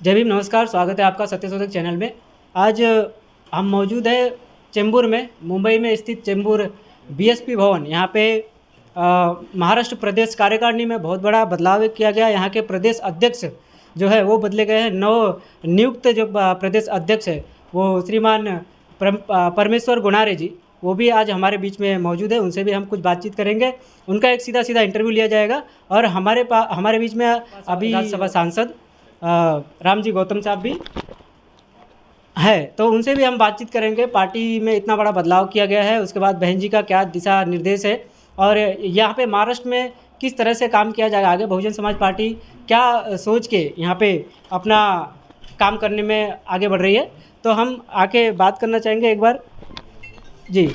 जय भीम, नमस्कार। स्वागत है आपका सत्यशोधक चैनल में। आज हम मौजूद है चेंबूर में, मुंबई में स्थित चेंबूर बीएसपी भवन। यहाँ पे महाराष्ट्र प्रदेश कार्यकारिणी में बहुत बड़ा बदलाव किया गया। यहाँ के प्रदेश अध्यक्ष जो है वो बदले गए हैं। नव नियुक्त जो प्रदेश अध्यक्ष है वो श्रीमान परमेश्वर गुणारे जी, वो भी आज हमारे बीच में मौजूद है। उनसे भी हम कुछ बातचीत करेंगे। उनका एक सीधा सीधा इंटरव्यू लिया जाएगा। और हमारे बीच में अभी राज्यसभा सांसद रामजी गौतम साहब भी है, तो उनसे भी हम बातचीत करेंगे। पार्टी में इतना बड़ा बदलाव किया गया है, उसके बाद बहन जी का क्या दिशा निर्देश है और यहाँ पे महाराष्ट्र में किस तरह से काम किया जाएगा आगे। बहुजन समाज पार्टी क्या सोच के यहाँ पे अपना काम करने में आगे बढ़ रही है, तो हम आके बात करना चाहेंगे एक बार। जी,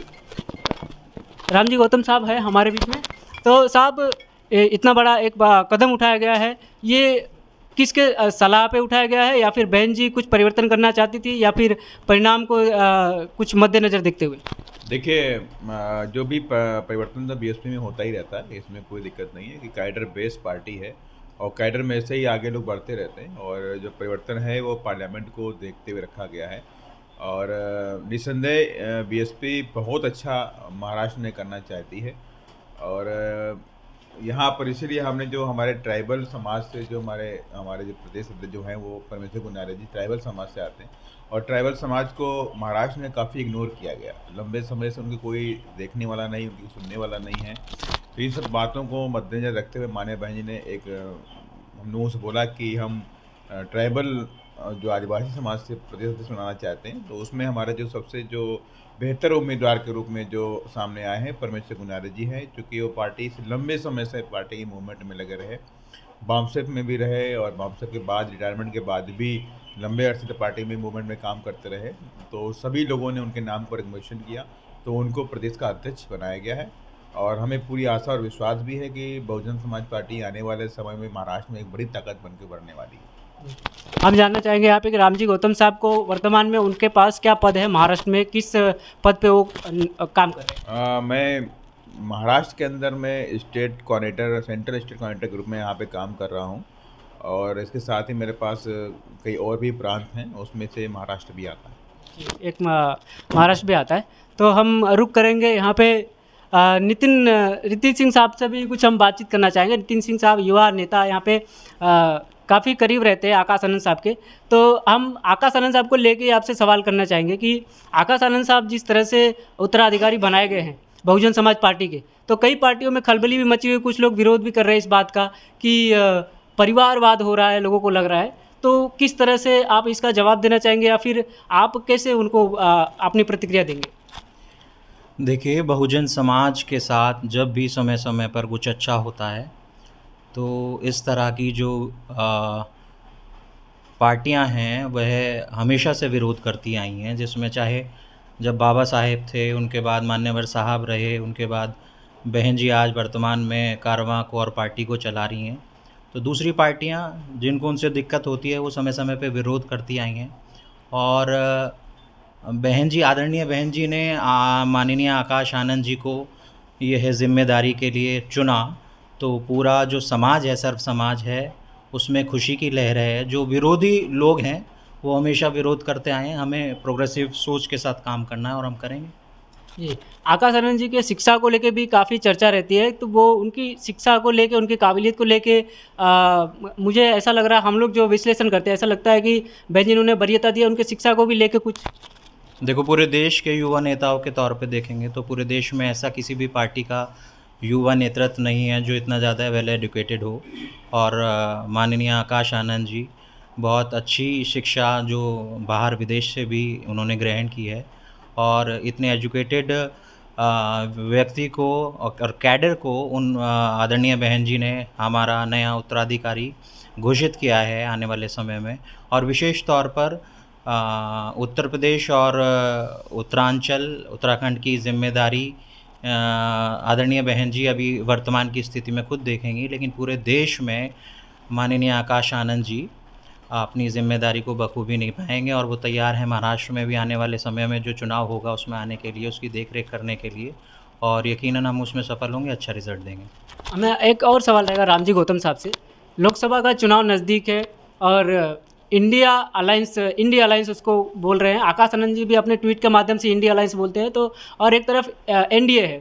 रामजी गौतम साहब है हमारे बीच में। तो साहब, इतना बड़ा एक कदम उठाया गया है, ये किसके सलाह पे उठाया गया है, या फिर बहन जी कुछ परिवर्तन करना चाहती थी, या फिर परिणाम को कुछ मद्देनज़र देखते हुए? देखिए, जो भी परिवर्तन तो बीएसपी में होता ही रहता है, इसमें कोई दिक्कत नहीं है कि कैडर बेस्ड पार्टी है और कैडर में से ही आगे लोग बढ़ते रहते हैं। और जो परिवर्तन है वो पार्लियामेंट को देखते हुए रखा गया है। और निस्संदेह बीएसपी बहुत अच्छा महाराष्ट्र में करना चाहती है। और यहाँ पर इसीलिए हमने जो हमारे ट्राइबल समाज से जो हमारे हमारे जो प्रदेश अध्यक्ष जो हैं वो परमेश्वर गुनारे जी ट्राइबल समाज से आते हैं। और ट्राइबल समाज को महाराष्ट्र में काफ़ी इग्नोर किया गया, लंबे समय से उनकी कोई देखने वाला नहीं, उनकी सुनने वाला नहीं है। तो इन सब बातों को मद्देनजर रखते हुए माननीय बहन जी ने एक हम लोगों से बोला कि हम ट्राइबल जो आदिवासी समाज से प्रदेश अध्यक्ष बनाना चाहते हैं। तो उसमें हमारे जो सबसे जो बेहतर उम्मीदवार के रूप में जो सामने आए हैं परमेश्वर गुनारे जी हैं, चूँकि वो पार्टी से लंबे समय से पार्टी की मूवमेंट में लगे रहे, बामसेफ में भी रहे और बामसेफ के बाद रिटायरमेंट के बाद भी लंबे अरसे तक पार्टी में मूवमेंट में काम करते रहे। तो सभी लोगों ने उनके नाम पर रिकमेंडेशन किया, तो उनको प्रदेश का अध्यक्ष बनाया गया है। और हमें पूरी आशा और विश्वास भी है कि बहुजन समाज पार्टी आने वाले समय में महाराष्ट्र में एक बड़ी ताकत बनकर बढ़ने वाली है। हम जानना चाहेंगे यहाँ पे कि रामजी गौतम साहब को वर्तमान में उनके पास क्या पद है महाराष्ट्र में, किस पद पे वो काम कर रहे हैं? मैं महाराष्ट्र के अंदर में state coordinator, central state coordinator के रूप में यहाँ पे काम कर रहा हूँ। और इसके साथ ही मेरे पास कई और भी प्रांत हैं, उसमें से महाराष्ट्र भी आता है। एक महाराष्ट्र भी आता है। तो हम रुक करेंगे यहाँ पे। नितिन सिंह साहब से भी कुछ हम बातचीत करना चाहेंगे। नितिन सिंह साहब युवा नेता यहाँ पे काफ़ी करीब रहते हैं आकाश आनंद साहब के। तो हम आकाश आनंद साहब को लेके आपसे सवाल करना चाहेंगे कि आकाश आनंद साहब जिस तरह से उत्तराधिकारी बनाए गए हैं बहुजन समाज पार्टी के, तो कई पार्टियों में खलबली भी मची हुई, कुछ लोग विरोध भी कर रहे हैं इस बात का कि परिवारवाद हो रहा है, लोगों को लग रहा है। तो किस तरह से आप इसका जवाब देना चाहेंगे, या फिर आप कैसे उनको अपनी प्रतिक्रिया देंगे? देखिए, बहुजन समाज के साथ जब भी समय समय पर कुछ अच्छा होता है तो इस तरह की जो पार्टियां हैं वह हमेशा से विरोध करती आई हैं, जिसमें चाहे जब बाबा साहेब थे, उनके बाद मान्यवर साहब रहे, उनके बाद बहन जी आज वर्तमान में कारवां को और पार्टी को चला रही हैं। तो दूसरी पार्टियां जिनको उनसे दिक्कत होती है वो समय समय पे विरोध करती आई हैं। और बहन जी, आदरणीय बहन जी ने माननीय आकाश आनंद जी को यह जिम्मेदारी के लिए चुना, तो पूरा जो समाज है, सर्व समाज है, उसमें खुशी की लहर है। जो विरोधी लोग हैं वो हमेशा विरोध करते आए हैं। हमें प्रोग्रेसिव सोच के साथ काम करना है और हम करेंगे। जी, आकाश आनंद जी के शिक्षा को लेके भी काफ़ी चर्चा रहती है। तो वो उनकी शिक्षा को लेके, उनकी काबिलियत को लेके मुझे ऐसा लग रहा है, हम लोग जो विश्लेषण करते हैं ऐसा लगता है कि बहन जी ने उन्हें वरीयता दी है, उनकी शिक्षा को भी लेके कुछ। देखो, पूरे देश के युवा नेताओं के तौर पे देखेंगे तो पूरे देश में ऐसा किसी भी पार्टी का युवा नेतृत्व नहीं है जो इतना ज़्यादा वेल एजुकेटेड हो। और माननीय आकाश आनंद जी बहुत अच्छी शिक्षा जो बाहर विदेश से भी उन्होंने ग्रहण की है। और इतने एजुकेटेड व्यक्ति को और कैडर को उन आदरणीय बहन जी ने हमारा नया उत्तराधिकारी घोषित किया है आने वाले समय में। और विशेष तौर पर उत्तर प्रदेश और उत्तरांचल, उत्तराखंड की जिम्मेदारी आदरणीय बहन जी अभी वर्तमान की स्थिति में खुद देखेंगी, लेकिन पूरे देश में माननीय आकाश आनंद जी अपनी जिम्मेदारी को बखूबी निभाएंगे। और वो तैयार हैं महाराष्ट्र में भी आने वाले समय में जो चुनाव होगा उसमें आने के लिए, उसकी देखरेख करने के लिए। और यकीनन हम उसमें सफल होंगे, अच्छा रिजल्ट देंगे। हमें एक और सवाल रहेगा रामजी गौतम साहब से। लोकसभा का चुनाव नज़दीक है और इंडिया अलायंस उसको बोल रहे हैं। आकाश आनंद जी भी अपने ट्वीट के माध्यम से इंडिया अलायंस बोलते हैं। तो और एक तरफ एनडीए है।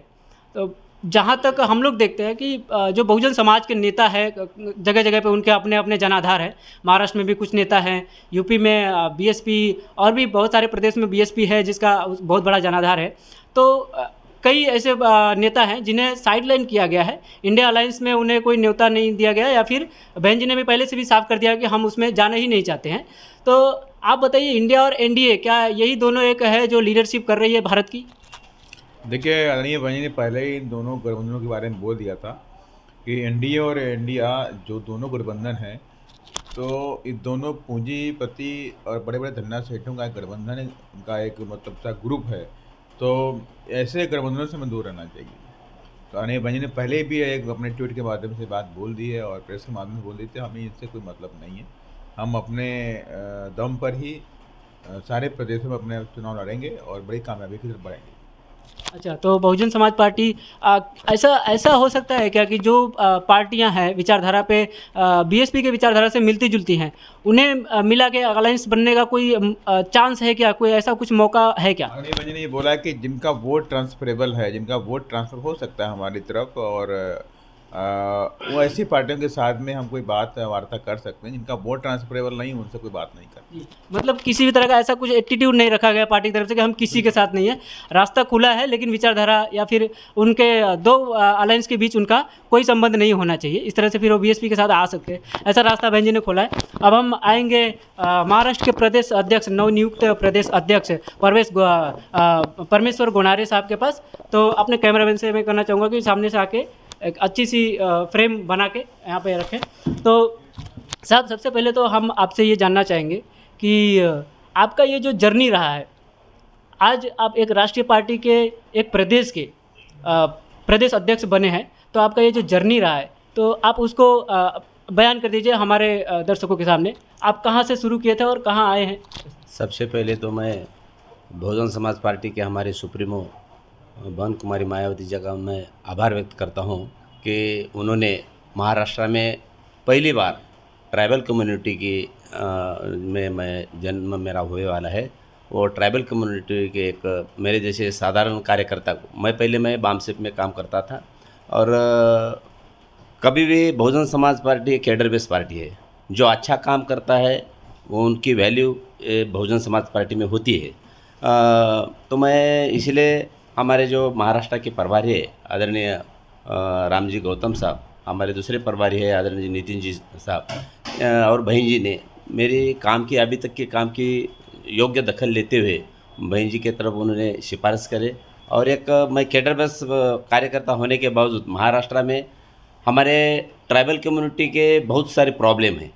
तो जहाँ तक हम लोग देखते हैं कि जो बहुजन समाज के नेता है, जगह जगह पे उनके अपने अपने जनाधार हैं। महाराष्ट्र में भी कुछ नेता हैं, यूपी में बीएसपी, और भी बहुत सारे प्रदेश में बीएसपी है जिसका बहुत बड़ा जनाधार है। तो कई ऐसे नेता हैं जिन्हें साइडलाइन किया गया है। इंडिया अलायंस में उन्हें कोई न्योता नहीं दिया गया, या फिर बहन जी ने भी पहले से भी साफ कर दिया कि हम उसमें जाना ही नहीं चाहते हैं। तो आप बताइए, इंडिया और एनडीए, क्या यही दोनों एक है जो लीडरशिप कर रही है भारत की? देखिए, आदरणीय भाई ने पहले ही इन दोनों गठबंधनों के बारे में बोल दिया था कि एनडीए और इंडिया जो दोनों गठबंधन हैं, तो इन दोनों पूंजीपति और बड़े बड़े धन्ना सेठों का एक गठबंधन है, का एक मतलब सा ग्रुप है। तो ऐसे गठबंधनों से हमें दूर रहना चाहिए। तो आदरणीय भाई ने पहले भी एक अपने ट्वीट के माध्यम से बात बोल दी है और प्रेस के माध्यम से बोल दी थी। हमें इससे कोई मतलब नहीं है। हम अपने दम पर ही सारे प्रदेशों में अपने चुनाव लड़ेंगे और बड़ी कामयाबी की तरफ बढ़ेंगे। अच्छा, तो बहुजन समाज पार्टी ऐसा हो सकता है क्या कि जो पार्टियां हैं विचारधारा पे बीएसपी के विचारधारा से मिलती जुलती हैं, उन्हें मिला के अलायंस बनने का कोई चांस है क्या? कोई ऐसा कुछ मौका है क्या? आदरणीय भाई ने ये बोला कि जिनका वोट ट्रांसफरेबल है, जिनका वोट ट्रांसफर हो सकता है हमारी तरफ, और वो ऐसी पार्टियों के साथ में हम कोई बात वार्ता कर सकते हैं। जिनका वोट ट्रांसफरेबल नहीं, उनसे कोई बात नहीं करते। मतलब किसी भी तरह का ऐसा कुछ एटीट्यूड नहीं रखा गया पार्टी की तरफ से कि हम किसी के साथ नहीं है। रास्ता खुला है, लेकिन विचारधारा या फिर उनके दो अलायंस के बीच उनका कोई संबंध नहीं होना चाहिए। इस तरह से फिर वो बीएसपी के साथ आ सकते हैं, ऐसा रास्ता बहन जी ने खोला है। अब हम आएंगे महाराष्ट्र के प्रदेश अध्यक्ष, नवनियुक्त प्रदेश अध्यक्ष परमेश्वर गोनारे साहब के पास। तो अपने कैमरामैन से मैं करना चाहूँगा कि सामने से आके एक अच्छी सी फ्रेम बना के यहाँ पे रखें। तो साहब, सबसे पहले तो हम आपसे ये जानना चाहेंगे कि आपका ये जो जर्नी रहा है, आज आप एक राष्ट्रीय पार्टी के एक प्रदेश के प्रदेश अध्यक्ष बने हैं। तो आपका ये जो जर्नी रहा है, तो आप उसको बयान कर दीजिए हमारे दर्शकों के सामने। आप कहाँ से शुरू किए थे और कहाँ आए हैं? सबसे पहले तो मैं बहुजन समाज पार्टी के हमारे सुप्रीमो बहन कुमारी मायावती जी का मैं आभार व्यक्त करता हूं कि उन्होंने महाराष्ट्र में पहली बार ट्राइबल कम्युनिटी की में मैं जन्म मेरा हुए वाला है। वो ट्राइबल कम्युनिटी के एक मेरे जैसे साधारण कार्यकर्ता को मैं बामसेप में काम करता था। और कभी भी बहुजन समाज पार्टी एक कैडर बेस्ड पार्टी है। जो अच्छा काम करता है वो उनकी वैल्यू बहुजन समाज पार्टी में होती है। तो मैं इसलिए हमारे जो महाराष्ट्र के प्रभारी है आदरणीय रामजी गौतम साहब, हमारे दूसरे प्रभारी है आदरणीय नितिन जी साहब, और बहन जी ने मेरी काम की अभी तक के काम की योग्य दखल लेते हुए बहन जी के तरफ उन्होंने सिफारिश करे। और एक मैं कैडर बेस कार्यकर्ता होने के बावजूद महाराष्ट्र में हमारे ट्राइबल कम्युनिटी के बहुत सारे प्रॉब्लम हैं।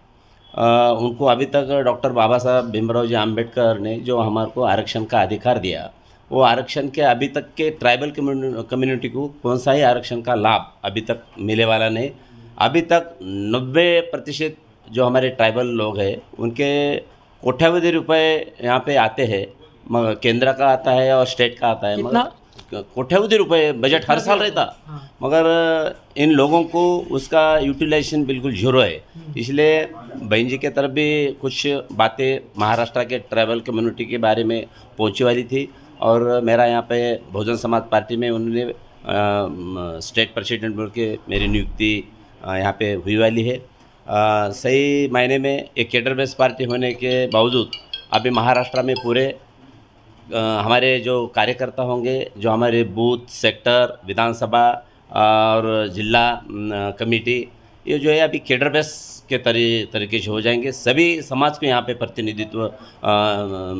उनको अभी तक डॉक्टर बाबा साहब भीमराव जी आम्बेडकर ने जो हमारे को आरक्षण का अधिकार दिया, वो आरक्षण के अभी तक के ट्राइबल कम्युनिटी को कौन सा ही आरक्षण का लाभ अभी तक मिले वाला नहीं। अभी तक 90% जो हमारे ट्राइबल लोग हैं उनके कोट्यावधि रुपए यहाँ पे आते हैं। मगर केंद्र का आता है और स्टेट का आता है, मगर कोट्यावधि रुपए बजट हर साल रहता, मगर इन लोगों को उसका यूटिलाइजेशन बिल्कुल जीरो है। इसलिए बहन जी के तरफ भी कुछ बातें महाराष्ट्र के ट्राइबल कम्युनिटी के बारे में पहुँची वाली थी। और मेरा यहाँ पे बहुजन समाज पार्टी में उन्होंने स्टेट प्रेसिडेंट बोल के मेरी नियुक्ति यहाँ पे हुई वाली है। सही मायने में एक कैडर बेस्ड पार्टी होने के बावजूद अभी महाराष्ट्र में पूरे हमारे जो कार्यकर्ता होंगे, जो हमारे बूथ, सेक्टर, विधानसभा और जिला कमेटी, ये जो है अभी कैडर बेस्ड के तरीके से हो जाएंगे। सभी समाज को यहाँ पे प्रतिनिधित्व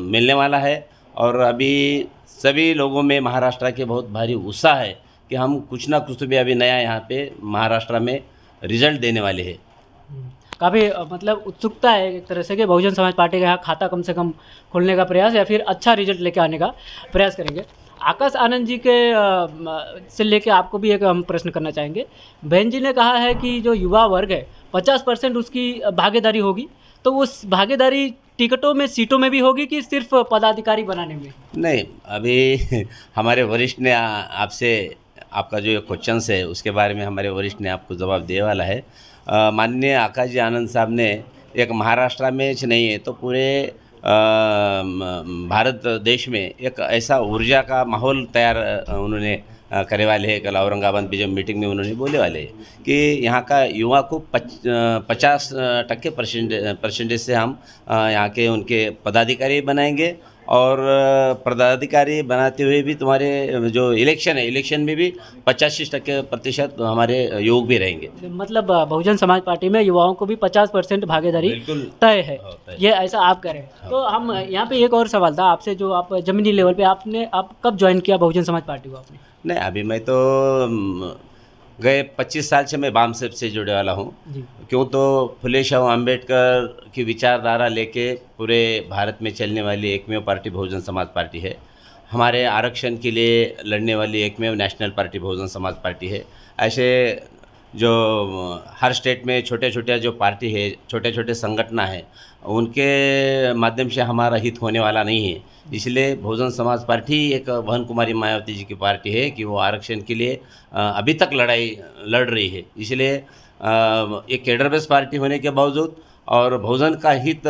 मिलने वाला है। और अभी सभी लोगों में महाराष्ट्र के बहुत भारी उत्साह है कि हम कुछ ना कुछ तो भी अभी नया यहाँ पे महाराष्ट्र में रिजल्ट देने वाले हैं। काफ़ी मतलब उत्सुकता है एक तरह से कि बहुजन समाज पार्टी का यहाँ खाता कम से कम खोलने का प्रयास या फिर अच्छा रिजल्ट लेके आने का प्रयास करेंगे। आकाश आनंद जी के से लेके आपको भी एक हम प्रश्न करना चाहेंगे। बहन जी ने कहा है कि जो युवा वर्ग है 50% उसकी भागीदारी होगी, तो उस भागीदारी टिकटों में, सीटों में भी होगी कि सिर्फ पदाधिकारी बनाने में? नहीं, अभी हमारे वरिष्ठ ने आपसे आपका जो क्वेश्चन है उसके बारे में हमारे वरिष्ठ ने आपको जवाब देने वाला है। माननीय आकाश जी आनंद साहब ने एक महाराष्ट्र में ही नहीं है तो पूरे भारत देश में एक ऐसा ऊर्जा का माहौल तैयार उन्होंने करे वाले हैं। कल औरंगाबाद में जब मीटिंग में उन्होंने बोले वाले हैं कि यहाँ का युवा को 50% परसेंटेज से हम यहाँ के उनके पदाधिकारी बनाएंगे और पदाधिकारी बनाते हुए भी तुम्हारे जो इलेक्शन है, इलेक्शन में भी 85% हमारे युवक भी रहेंगे। मतलब बहुजन समाज पार्टी में युवाओं को भी 50% भागीदारी बिल्कुल तय है, तय। ये ऐसा आप करें। तो हम यहाँ पे एक और सवाल था आपसे, जो आप जमीनी लेवल पे आप कब ज्वाइन किया बहुजन समाज पार्टी को आपने? नहीं, अभी मैं तो गए 25 साल से मैं बामसेप से जुड़े वाला हूँ। जी क्यों तो फुले शाह अम्बेडकर की विचारधारा लेके पूरे भारत में चलने वाली एकमेव पार्टी बहुजन समाज पार्टी है। हमारे आरक्षण के लिए लड़ने वाली एकमेव national party Bahujan Samaj party है। ऐसे जो हर स्टेट में छोटे छोटे जो पार्टी है, छोटे छोटे संगठन है, उनके माध्यम से हमारा हित होने वाला नहीं है। इसलिए बहुजन समाज पार्टी एक बहन कुमारी मायावती जी की पार्टी है कि वो आरक्षण के लिए अभी तक लड़ाई लड़ रही है। इसलिए एक कैडर बेस पार्टी होने के बावजूद और बहुजन का हित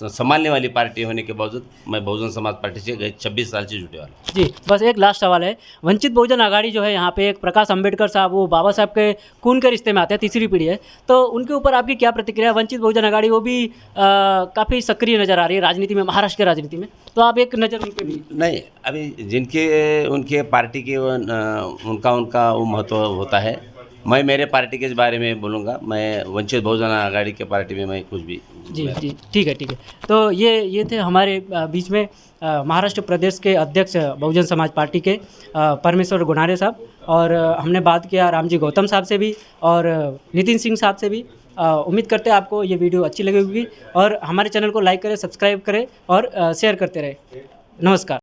संभालने वाली पार्टी होने के बावजूद मैं बहुजन समाज पार्टी से गए 26 साल से जुटे वाला हूं। जी, बस एक लास्ट सवाल है। वंचित बहुजन आघाड़ी जो है यहाँ पे एक प्रकाश अंबेडकर साहब, वो बाबा साहब के खून के रिश्ते में आते हैं, तीसरी पीढ़ी है, तो उनके ऊपर आपकी क्या प्रतिक्रिया? वंचित बहुजन आघाड़ी वो भी काफ़ी सक्रिय नज़र आ रही है राजनीति में, महाराष्ट्र की राजनीति में, तो आप एक नज़र उन पर भी? नहीं, अभी जिनके उनके पार्टी के उनका वो महत्व होता है। मैं मेरे पार्टी के बारे में बोलूँगा, मैं वंचित बहुजन आघाड़ी के पार्टी में मैं कुछ भी। जी जी, ठीक है ठीक है। तो ये थे हमारे बीच में महाराष्ट्र प्रदेश के अध्यक्ष बहुजन समाज पार्टी के परमेश्वर गुनारे साहब, और हमने बात किया रामजी गौतम साहब से भी और नितिन सिंह साहब से भी। उम्मीद करते हैं आपको ये वीडियो अच्छी लगेगी और हमारे चैनल को लाइक करें, सब्सक्राइब करें और शेयर करते रहें। नमस्कार।